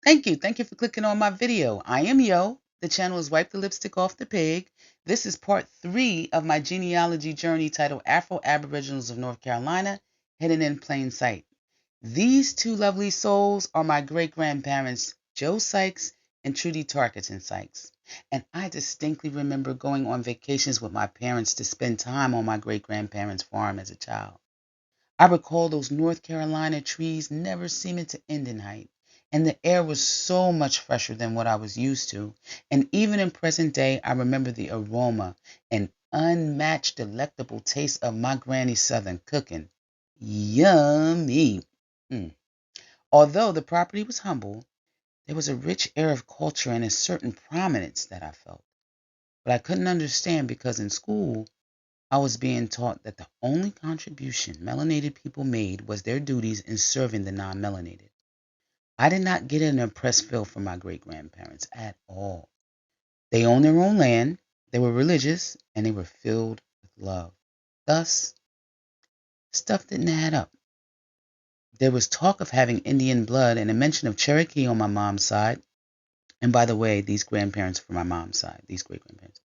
Thank you. Thank you for clicking on my video. I am Yo. The channel is Wipe the Lipstick Off the Pig. This is part 3 of my genealogy journey titled Afro Aboriginals of North Carolina, Hidden in Plain Sight. These two lovely souls are my great-grandparents, Joe Sykes and Trudy Tarkington Sykes. And I distinctly remember going on vacations with my parents to spend time on my great-grandparents' farm as a child. I recall those North Carolina trees never seeming to end in height, and the air was so much fresher than what I was used to. And even in present day, I remember the aroma and unmatched delectable taste of my granny's southern cooking. Yummy. Mm. Although the property was humble, there was a rich air of culture and a certain prominence that I felt. But I couldn't understand because in school, I was being taught that the only contribution melanated people made was their duties in serving the non-melanated. I did not get an impressed feel from my great-grandparents at all. They owned their own land, they were religious, and they were filled with love. Thus, stuff didn't add up. There was talk of having Indian blood and a mention of Cherokee on my mom's side. And by the way, these grandparents from my mom's side, these great-grandparents.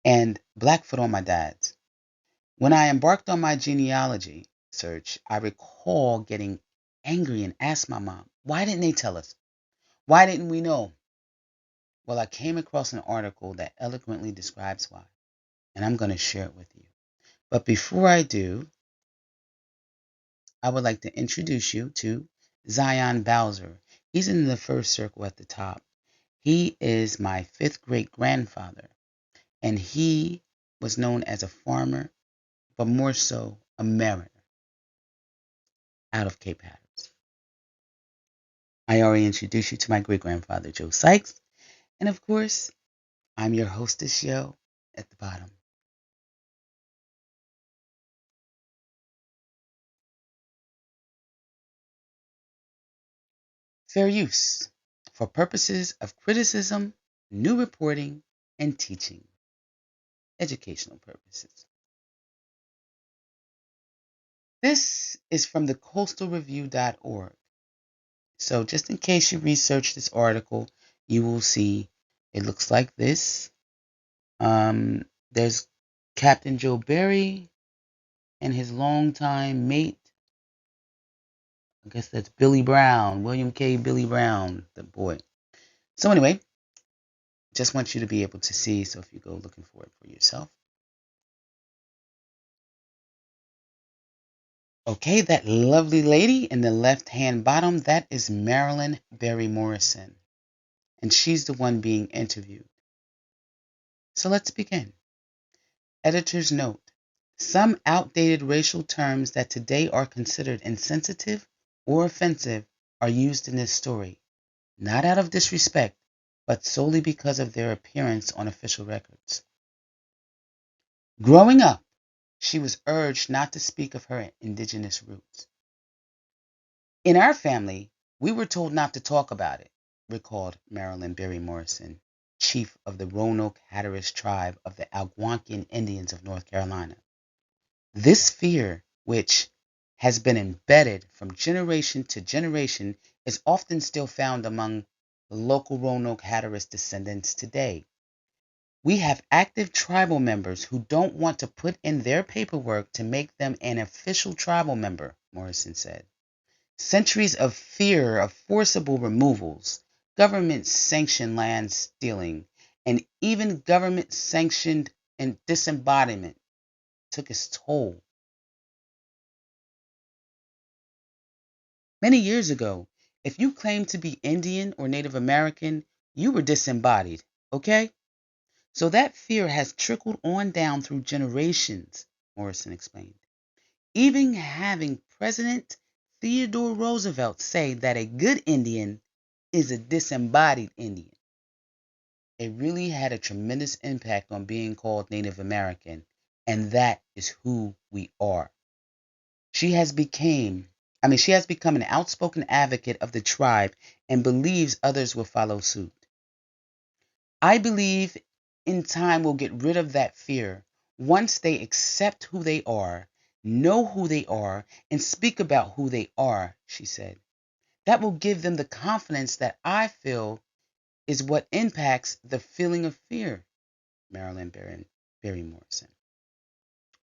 And Blackfoot on my dad's. When I embarked on my genealogy search, I recall getting angry and asked my mom, why didn't they tell us? Why didn't we know? Well, I came across an article that eloquently describes why, and I'm going to share it with you. But before I do, I would like to introduce you to Zion Bowser. He's in the first circle at the top. He is my fifth great grandfather, and he was known as a farmer, but more so a mariner out of Cape Hatteras. I already introduced you to my great grandfather, Joe Sykes. And of course, I'm your hostess, Yo, at the bottom. Fair use for purposes of criticism, new reporting, and teaching, educational purposes. This is from the coastalreview.org. So just in case you research this article, you will see it looks like this. There's Captain Joe Berry and his longtime mate. I guess that's Billy Brown, William K. Billy Brown, the boy. So anyway, just want you to be able to see. So if you go looking for it for yourself. Okay, that lovely lady in the left-hand bottom, that is Marilyn Berry Morrison. And she's the one being interviewed. So let's begin. Editor's note. Some outdated racial terms that today are considered insensitive or offensive are used in this story, not out of disrespect, but solely because of their appearance on official records. Growing up, she was urged not to speak of her indigenous roots. In our family, we were told not to talk about it, recalled Marilyn Berry Morrison, chief of the Roanoke Hatteras tribe of the Algonquian Indians of North Carolina. This fear, which has been embedded from generation to generation, is often still found among the local Roanoke Hatteras descendants today. We have active tribal members who don't want to put in their paperwork to make them an official tribal member, Morrison said. Centuries of fear of forcible removals, government-sanctioned land stealing, and even government-sanctioned disembodiment took its toll. Many years ago, if you claimed to be Indian or Native American, you were disembodied, okay? So that fear has trickled on down through generations, Morrison explained. Even having President Theodore Roosevelt say that a good Indian is a disembodied Indian. It really had a tremendous impact on being called Native American, and that is who we are. She has become an outspoken advocate of the tribe and believes others will follow suit. I believe in time we'll get rid of that fear once they accept who they are, know who they are, and speak about who they are, she said. That will give them the confidence that I feel is what impacts the feeling of fear, Marilyn Berry Morrison.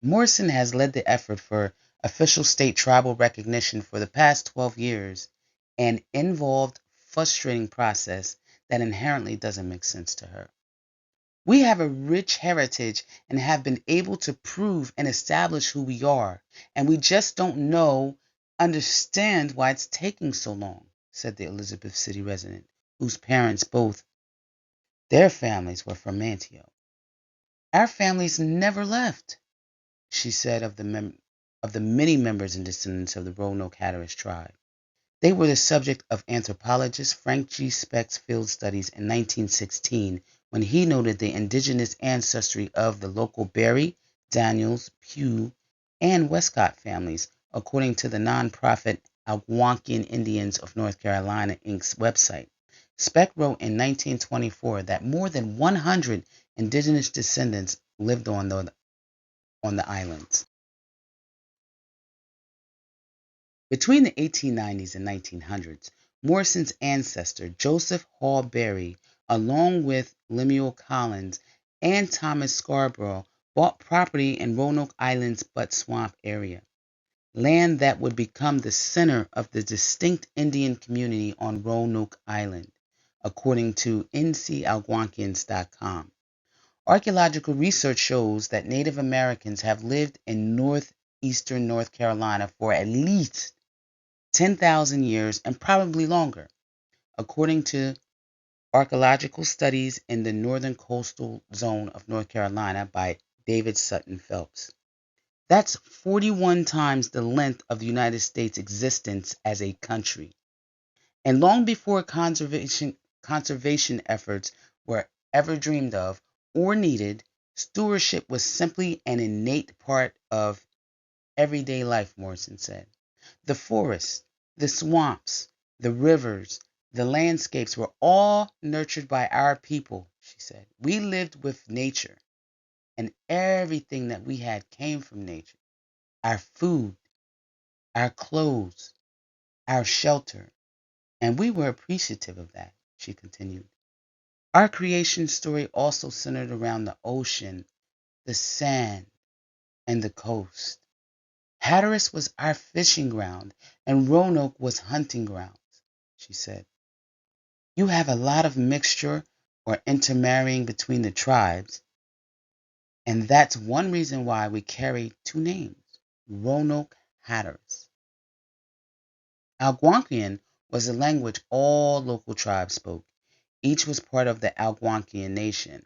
Morrison has led the effort for official state tribal recognition for the past 12 years, an involved, frustrating process that inherently doesn't make sense to her. We have a rich heritage and have been able to prove and establish who we are, and we just don't understand why it's taking so long, said the Elizabeth City resident, whose parents, both their families, were from Manteo. Our families never left, she said of the many members and descendants of the Roanoke Hatteras tribe. They were the subject of anthropologist Frank G. Speck's field studies in 1916 when he noted the indigenous ancestry of the local Berry, Daniels, Pugh, and Westcott families, according to the nonprofit Algonquian Indians of North Carolina, Inc.'s website. Speck wrote in 1924 that more than 100 indigenous descendants lived on the islands. Between the 1890s and 1900s, Morrison's ancestor, Joseph Hall Berry, along with Lemuel Collins and Thomas Scarborough, bought property in Roanoke Island's Butt Swamp area, land that would become the center of the distinct Indian community on Roanoke Island, according to ncalgonquians.com. Archaeological research shows that Native Americans have lived in northeastern North Carolina for at least 10,000 years and probably longer, according to archaeological studies in the northern coastal zone of North Carolina by David Sutton Phelps. That's 41 times the length of the United States' existence as a country. And long before conservation efforts were ever dreamed of or needed, stewardship was simply an innate part of everyday life, Morrison said. The forests, the swamps, the rivers, the landscapes were all nurtured by our people, she said. We lived with nature, and everything that we had came from nature. Our food, our clothes, our shelter, and we were appreciative of that, she continued. Our creation story also centered around the ocean, the sand, and the coast. Hatteras was our fishing ground, and Roanoke was hunting grounds, she said. You have a lot of mixture or intermarrying between the tribes, and that's one reason why we carry two names, Roanoke Hatteras. Algonquian was the language all local tribes spoke. Each was part of the Algonquian nation.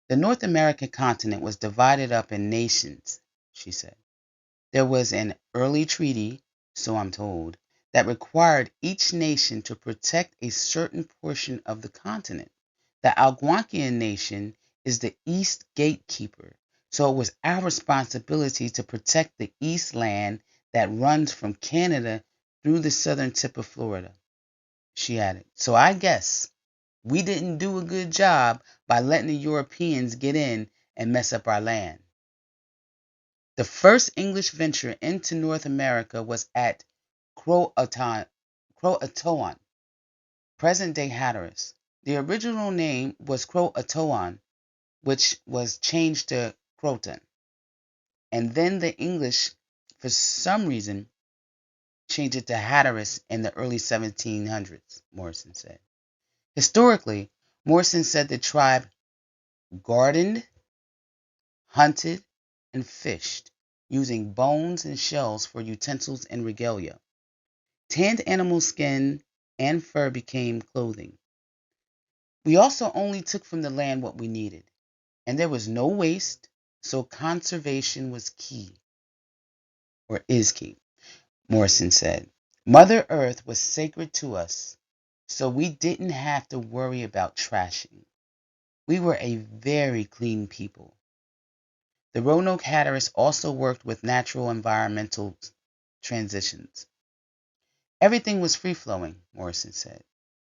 The North American continent was divided up in nations, she said. There was an early treaty, so I'm told, that required each nation to protect a certain portion of the continent. The Algonquian nation is the East Gatekeeper, so it was our responsibility to protect the East land that runs from Canada through the southern tip of Florida, she added. So I guess we didn't do a good job by letting the Europeans get in and mess up our land. The first English venture into North America was at Croatoan, present-day Hatteras. The original name was Croatoan, which was changed to Croton. And then the English, for some reason, changed it to Hatteras in the early 1700s, Morrison said. Historically, Morrison said the tribe gardened, hunted, and fished, using bones and shells for utensils and regalia. Tanned animal skin and fur became clothing. We also only took from the land what we needed, and there was no waste, so conservation was key, or is key, Morrison said. Mother Earth was sacred to us, so we didn't have to worry about trashing. We were a very clean people. The Roanoke Hatteras also worked with natural environmental transitions. Everything was free-flowing, Morrison said.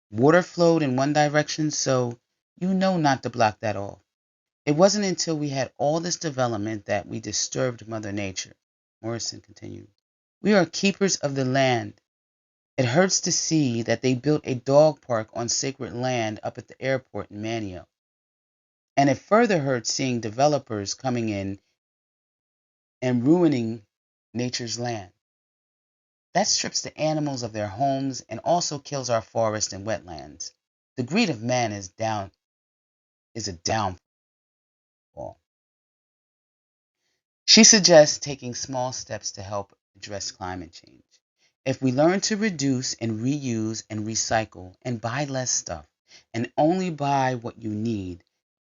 Water flowed in one direction, so you know not to block that off. It wasn't until we had all this development that we disturbed Mother Nature, Morrison continued. We are keepers of the land. It hurts to see that they built a dog park on sacred land up at the airport in Manio. And it further hurts seeing developers coming in and ruining nature's land. That strips the animals of their homes and also kills our forests and wetlands. The greed of man is a downfall. She suggests taking small steps to help address climate change. If we learn to reduce and reuse and recycle and buy less stuff and only buy what you need,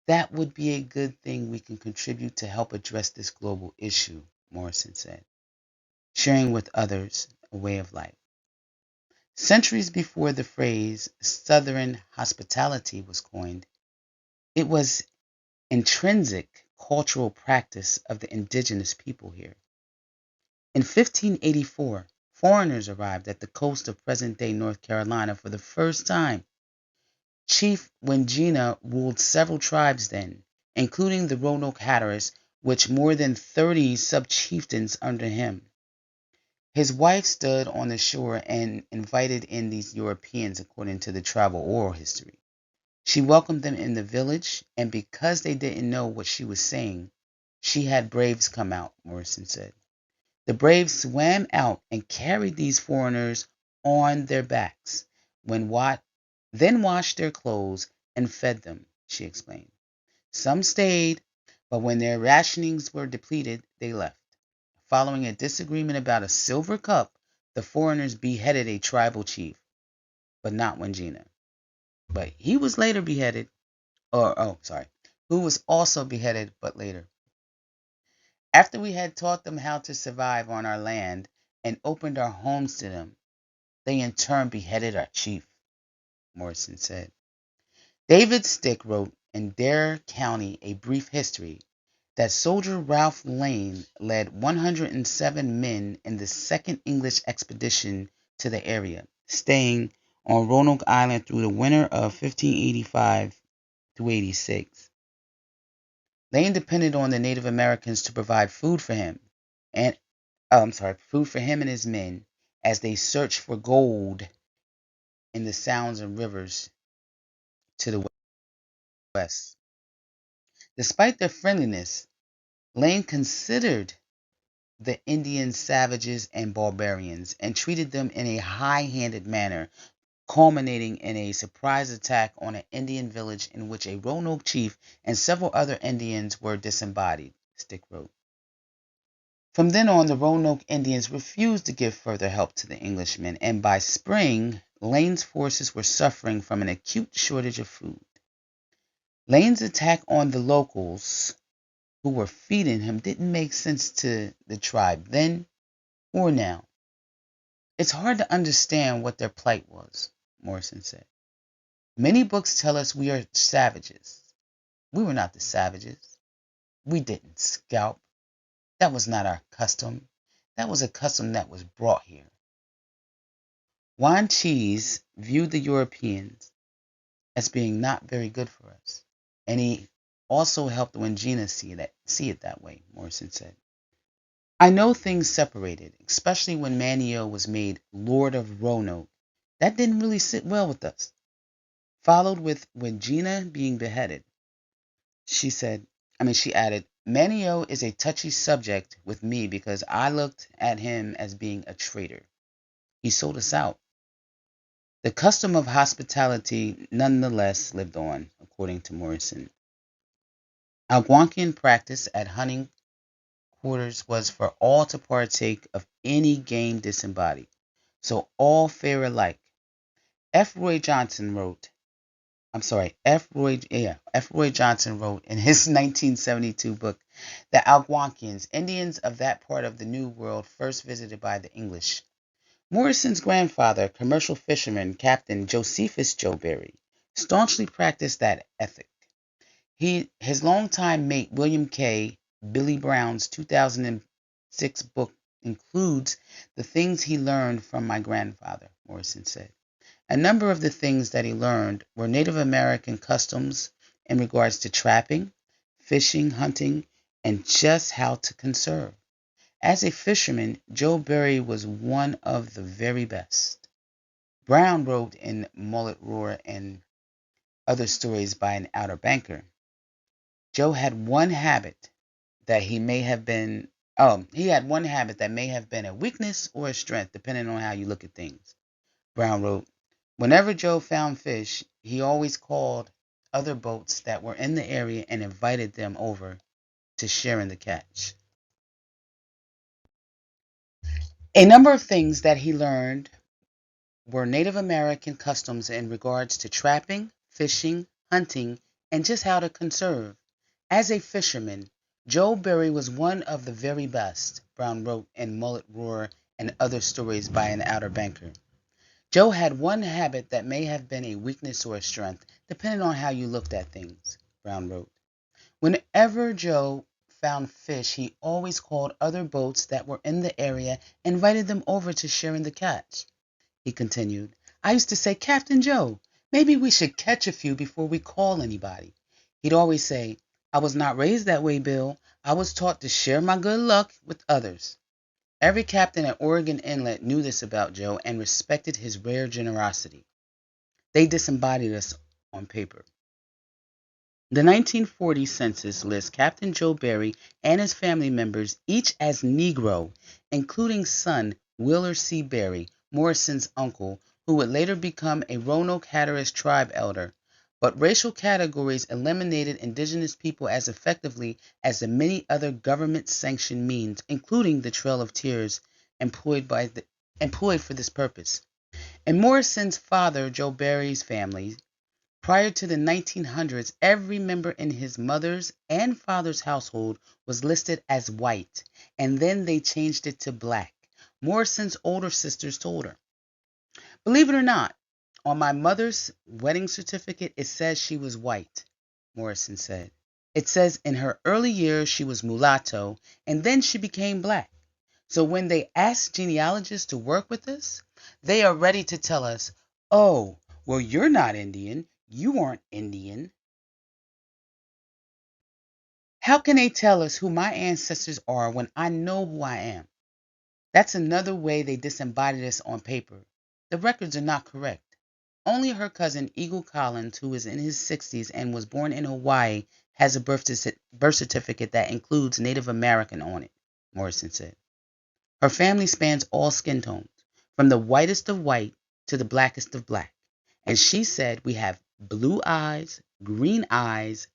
that would be a good thing we can contribute to help address this global issue, Morrison said, sharing with others a way of life. Centuries before the phrase Southern hospitality was coined, it was intrinsic cultural practice of the indigenous people here. In 1584, foreigners arrived at the coast of present-day North Carolina for the first time. Chief Wingina ruled several tribes then, including the Roanoke Hatteras, with more than 30 sub-chieftains under him. His wife stood on the shore and invited in these Europeans according to the tribal oral history. She welcomed them in the village, and because they didn't know what she was saying, she had braves come out, Morrison said. The braves swam out and carried these foreigners on their backs, then washed their clothes and fed them, she explained. Some stayed, but when their rationings were depleted, they left. Following a disagreement about a silver cup, the foreigners beheaded a tribal chief, but not Wingina. But he was later beheaded, who was also beheaded, but later. After we had taught them how to survive on our land and opened our homes to them, they in turn beheaded our chief, Morrison said. David Stick wrote in Dare County, A Brief History, that soldier Ralph Lane led 107 men in the second English expedition to the area, staying on Roanoke Island through the winter of 1585 to 86. Lane depended on the Native Americans to provide food for him and food for him and his men as they searched for gold in the sounds and rivers to the west. Despite their friendliness, Lane considered the Indians savages and barbarians and treated them in a high-handed manner, culminating in a surprise attack on an Indian village in which a Roanoke chief and several other Indians were disembodied, Stick wrote. From then on, the Roanoke Indians refused to give further help to the Englishmen, and by spring, Lane's forces were suffering from an acute shortage of food. Lane's attack on the locals who were feeding him didn't make sense to the tribe then or now. It's hard to understand what their plight was, Morrison said. Many books tell us we are savages. We were not the savages. We didn't scalp. That was not our custom. That was a custom that was brought here. Juan Cheese viewed the Europeans as being not very good for us, and he also helped Wingina see it that way, Morrison said. I know things separated, especially when Manio was made Lord of Roanoke. That didn't really sit well with us. Followed with Wingina being beheaded. She added, Manio is a touchy subject with me because I looked at him as being a traitor. He sold us out. The custom of hospitality nonetheless lived on, according to Morrison. Algonquian practice at hunting quarters was for all to partake of any game disembodied, so all fare alike. F. Roy Johnson wrote in his 1972 book, The Algonquians, Indians of that part of the New World first visited by the English. Morrison's grandfather, commercial fisherman Captain Josephus Joe Berry, staunchly practiced that ethic. His longtime mate William K. Billy Brown's 2006 book includes the things he learned from my grandfather, Morrison said. A number of the things that he learned were Native American customs in regards to trapping, fishing, hunting, and just how to conserve. As a fisherman, Joe Berry was one of the very best. Brown wrote in Mullet Roar and Other Stories by an Outer Banker. Joe had one habit that he may have been he had one habit that may have been a weakness or a strength, depending on how you look at things. Brown wrote, whenever Joe found fish, he always called other boats that were in the area and invited them over to share in the catch. A number of things that he learned were Native American customs in regards to trapping, fishing, hunting, and just how to conserve. As a fisherman, Joe Berry was one of the very best, Brown wrote in Mullet Roar and Other Stories by an Outer Banker. Joe had one habit that may have been a weakness or a strength, depending on how you looked at things, Brown wrote. Whenever Joe found fish, he always called other boats that were in the area and invited them over to share in the catch. He continued, I used to say, Captain Joe, maybe we should catch a few before we call anybody. He'd always say, I was not raised that way, Bill. I was taught to share my good luck with others. Every captain at Oregon Inlet knew this about Joe and respected his rare generosity. They disembodied us on paper. The 1940 census lists Captain Joe Berry and his family members each as Negro, including son Wheeler C. Berry, Morrison's uncle, who would later become a Roanoke Hatteras tribe elder. But racial categories eliminated indigenous people as effectively as the many other government-sanctioned means, including the Trail of Tears, employed for this purpose. In Morrison's father, Joe Berry's family, prior to the 1900s, every member in his mother's and father's household was listed as white, and then they changed it to black. Morrison's older sisters told her. Believe it or not, on my mother's wedding certificate, it says she was white, Morrison said. It says in her early years she was mulatto, and then she became black. So when they ask genealogists to work with us, they are ready to tell us, oh, well, you're not Indian. You aren't Indian. How can they tell us who my ancestors are when I know who I am? That's another way they disembodied us on paper. The records are not correct. Only her cousin Eagle Collins, who is in his 60s and was born in Hawaii, has a birth certificate that includes Native American on it, Morrison said. Her family spans all skin tones, from the whitest of white to the blackest of black. And she said we have blue eyes, gray eyes,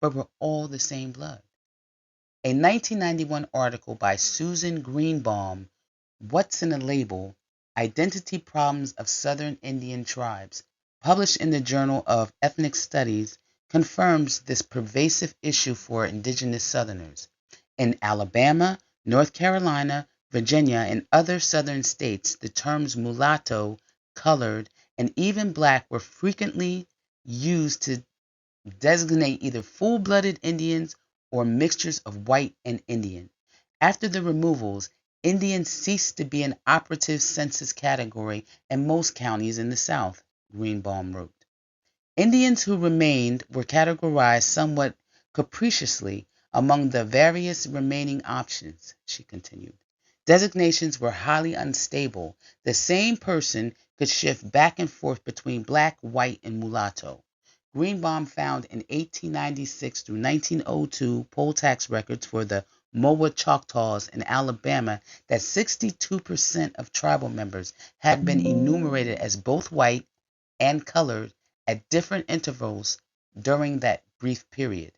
but we're all the same blood. A 1991 article by Susan Greenbaum, What's in a Label? Identity Problems of Southern Indian Tribes, published in the Journal of Ethnic Studies, confirms this pervasive issue for indigenous Southerners. In Alabama, North Carolina, Virginia, and other southern states, the terms mulatto, colored, and even black were frequently used to designate either full-blooded Indians or mixtures of white and Indian. After the removals, Indians ceased to be an operative census category in most counties in the South, Greenbaum wrote. Indians who remained were categorized somewhat capriciously among the various remaining options, she continued. Designations were highly unstable. The same person could shift back and forth between black, white, and mulatto. Greenbaum found in 1896 through 1902 poll tax records for the Mowa Choctaws in Alabama that 62% of tribal members had been enumerated as both white and colored at different intervals during that brief period.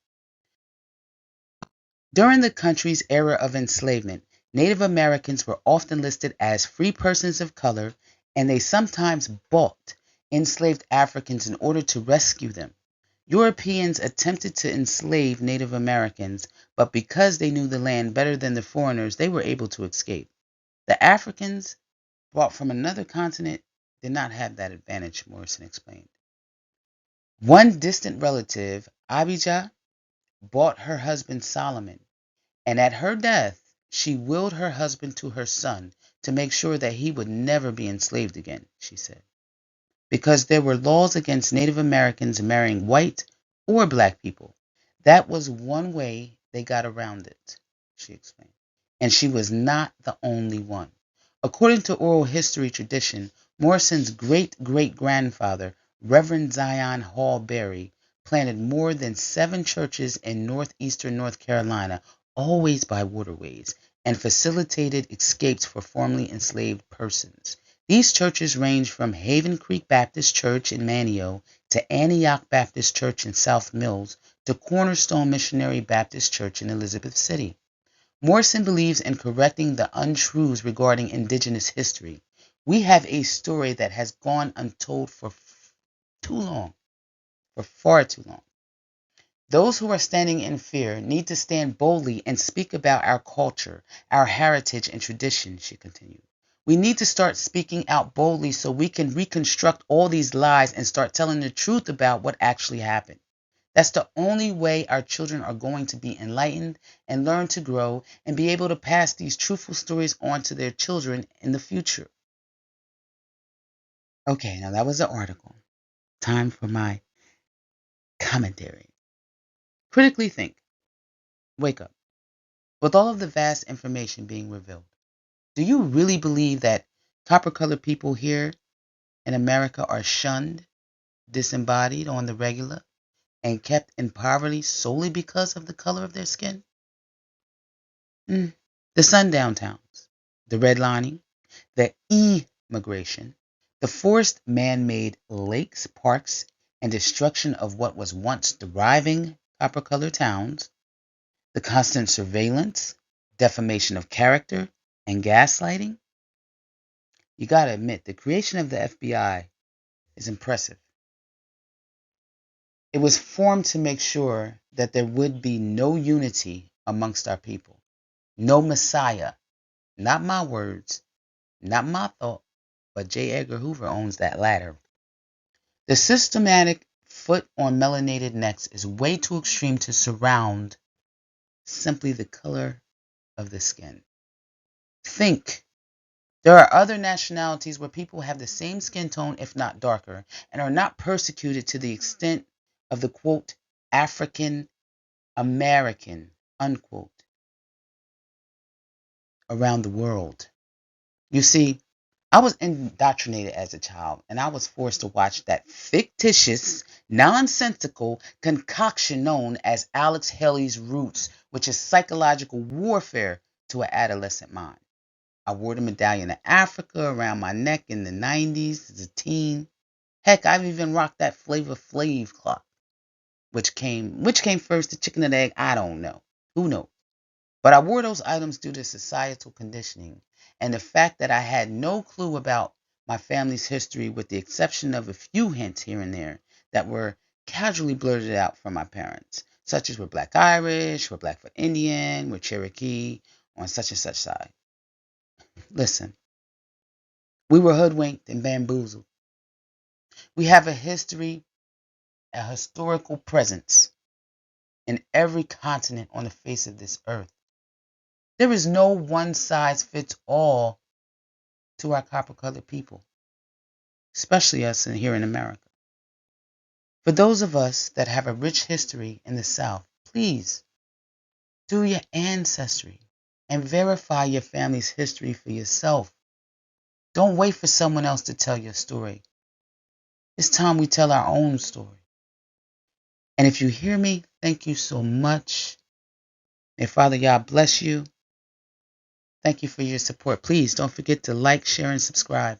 During the country's era of enslavement, Native Americans were often listed as free persons of color, and they sometimes bought enslaved Africans in order to rescue them. Europeans attempted to enslave Native Americans, but because they knew the land better than the foreigners, they were able to escape. The Africans brought from another continent did not have that advantage, Morrison explained. One distant relative, Abijah, bought her husband Solomon, and at her death, she willed her husband to her son to make sure that he would never be enslaved again, she said. Because there were laws against Native Americans marrying white or black people. That was one way they got around it, she explained. and she was not the only one. According to oral history tradition, Morrison's great-great-grandfather, Reverend Zion Hall Berry, planted more than 7 churches in northeastern North Carolina, always by waterways, and facilitated escapes for formerly enslaved persons. These churches range from Haven Creek Baptist Church in Manio to Antioch Baptist Church in South Mills to Cornerstone Missionary Baptist Church in Elizabeth City. Morrison believes in correcting the untruths regarding Indigenous history. We have a story that has gone untold for too long, for far too long. Those who are standing in fear need to stand boldly and speak about our culture, our heritage, and tradition, she continued. We need to start speaking out boldly so we can reconstruct all these lies and start telling the truth about what actually happened. That's the only way our children are going to be enlightened and learn to grow and be able to pass these truthful stories on to their children in the future. Okay, now that was the article. Time for my commentary. Critically think. Wake up. With all of the vast information being revealed, do you really believe that copper colored people here in America are shunned, disembodied on the regular, and kept in poverty solely because of the color of their skin? The sundown towns, the redlining, the e-migration, the forced man-made lakes, parks, and destruction of what was once thriving copper-colored towns, the constant surveillance, defamation of character, and gaslighting. You gotta admit, the creation of the FBI is impressive. It was formed to make sure that there would be no unity amongst our people, no Messiah, not my words, not my thought, but J. Edgar Hoover owns that ladder. The systematic foot on melanated necks is way too extreme to surround simply the color of the skin. Think. There are other nationalities where people have the same skin tone, if not darker, and are not persecuted to the extent of the quote, African American, unquote, around the world. You see, I was indoctrinated as a child, and I was forced to watch that fictitious, nonsensical concoction known as Alex Haley's Roots, which is psychological warfare to an adolescent mind. I wore the medallion of Africa around my neck in the 90s as a teen. Heck, I've even rocked that Flavor Flav clock. Which came first, the chicken or the egg? I don't know. Who knows? But I wore those items due to societal conditioning and the fact that I had no clue about my family's history with the exception of a few hints here and there that were casually blurted out from my parents, such as we're Black Irish, we're Blackfoot Indian, we're Cherokee, on such and such side. Listen, we were hoodwinked and bamboozled. We have a history, a historical presence in every continent on the face of this earth. There is no one size fits all to our copper colored people, especially us here in America. For those of us that have a rich history in the South, please do your ancestry and verify your family's history for yourself. Don't wait for someone else to tell your story. It's time we tell our own story. And if you hear me, thank you so much. May Father God bless you. Thank you for your support. Please don't forget to like, share, and subscribe.